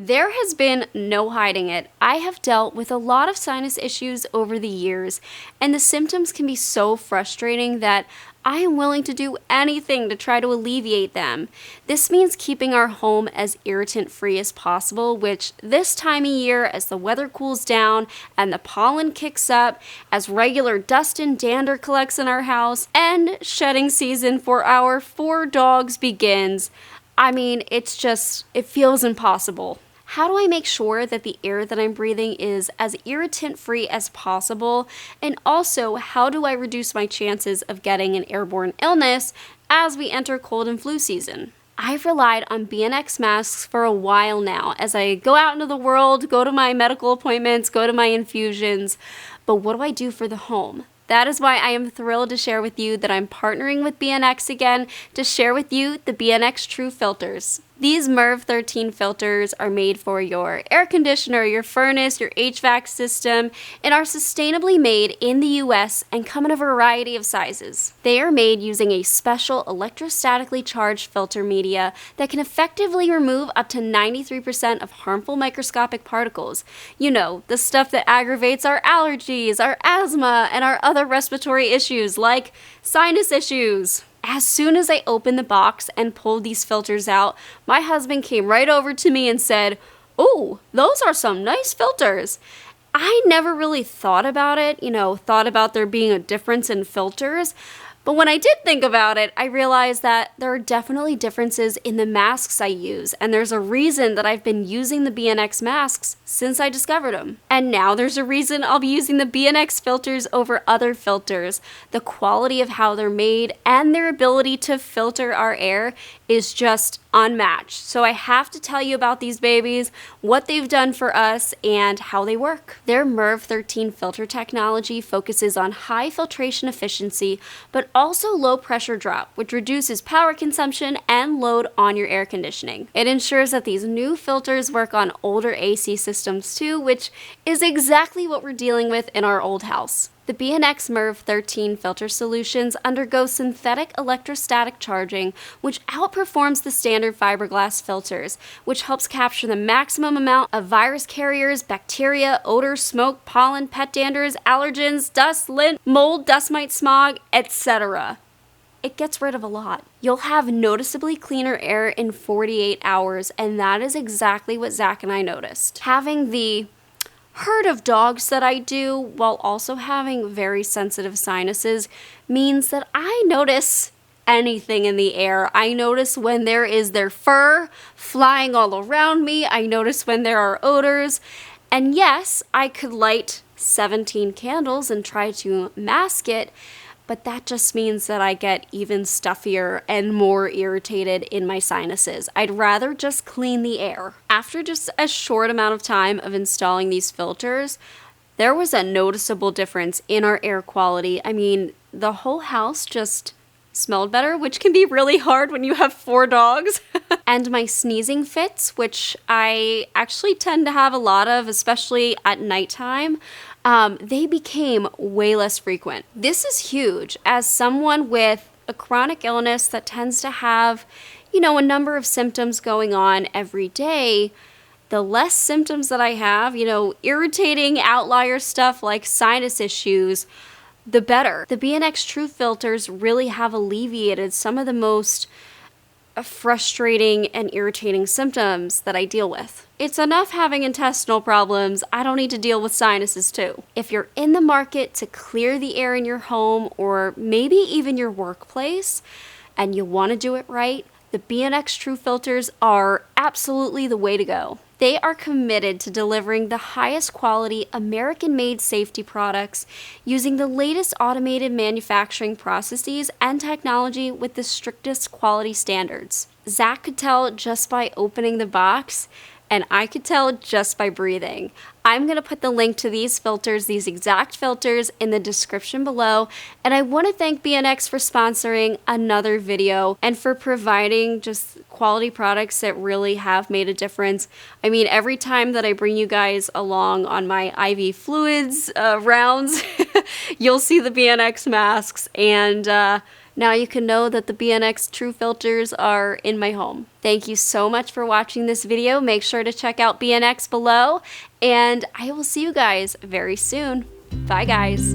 There has been no hiding it. I have dealt with a lot of sinus issues over the years, and the symptoms can be so frustrating that I am willing to do anything to try to alleviate them. This means keeping our home as irritant-free as possible, which this time of year, as the weather cools down and the pollen kicks up, as regular dust and dander collects in our house, and shedding season for our 4 dogs begins, it feels impossible. How do I make sure that the air that I'm breathing is as irritant-free as possible? And also, how do I reduce my chances of getting an airborne illness as we enter cold and flu season? I've relied on BNX masks for a while now as I go out into the world, go to my medical appointments, go to my infusions. But what do I do for the home? That is why I am thrilled to share with you that I'm partnering with BNX again to share with you the BNX TruFilters. These MERV 13 filters are made for your air conditioner, your furnace, your HVAC system, and are sustainably made in the US and come in a variety of sizes. They are made using a special electrostatically charged filter media that can effectively remove up to 93% of harmful microscopic particles. You know, the stuff that aggravates our allergies, our asthma, and our other respiratory issues like sinus issues. As soon as I opened the box and pulled these filters out, my husband came right over to me and said, "Oh, those are some nice filters." I never really thought about it, thought about there being a difference in filters. But when I did think about it, I realized that there are definitely differences in the masks I use, and there's a reason that I've been using the BNX masks since I discovered them. And now there's a reason I'll be using the BNX filters over other filters. The quality of how they're made and their ability to filter our air is just unmatched. So I have to tell you about these babies, what they've done for us, and how they work. Their MERV 13 filter technology focuses on high filtration efficiency, but also low pressure drop, which reduces power consumption and load on your air conditioning. It ensures that these new filters work on older AC systems too, which is exactly what we're dealing with in our old house. The BNX MERV 13 filter solutions undergo synthetic electrostatic charging, which outperforms the standard fiberglass filters, which helps capture the maximum amount of virus carriers, bacteria, odor, smoke, pollen, pet danders, allergens, dust, lint, mold, dust mite, smog, etc. It gets rid of a lot. You'll have noticeably cleaner air in 48 hours, and that is exactly what Zach and I noticed. Having the herd of dogs that I do, while also having very sensitive sinuses, means that I notice anything in the air. I notice when there is their fur flying all around me. I notice when there are odors. And yes, I could light 17 candles and try to mask it, but that just means that I get even stuffier and more irritated in my sinuses. I'd rather just clean the air. After just a short amount of time of installing these filters, there was a noticeable difference in our air quality. The whole house just smelled better, which can be really hard when you have 4 dogs. And my sneezing fits, which I actually tend to have a lot of, especially at nighttime, they became way less frequent. This is huge. As someone with a chronic illness that tends to have, a number of symptoms going on every day, the less symptoms that I have, irritating outlier stuff like sinus issues, the better. The BNX TruFilters really have alleviated some of the most frustrating and irritating symptoms that I deal with. It's enough having intestinal problems. I don't need to deal with sinuses too. If you're in the market to clear the air in your home or maybe even your workplace and you want to do it right, the BNX TruFilters are absolutely the way to go. They are committed to delivering the highest quality American-made safety products using the latest automated manufacturing processes and technology with the strictest quality standards. Zach could tell just by opening the box, and I could tell just by breathing. I'm going to put the link to these filters, these exact filters, in the description below. And I want to thank BNX for sponsoring another video and for providing just quality products that really have made a difference. Every time that I bring you guys along on my IV fluids rounds, you'll see the BNX masks. And Now you can know that the BNX TruFilters are in my home. Thank you so much for watching this video. Make sure to check out BNX below, and I will see you guys very soon. Bye guys.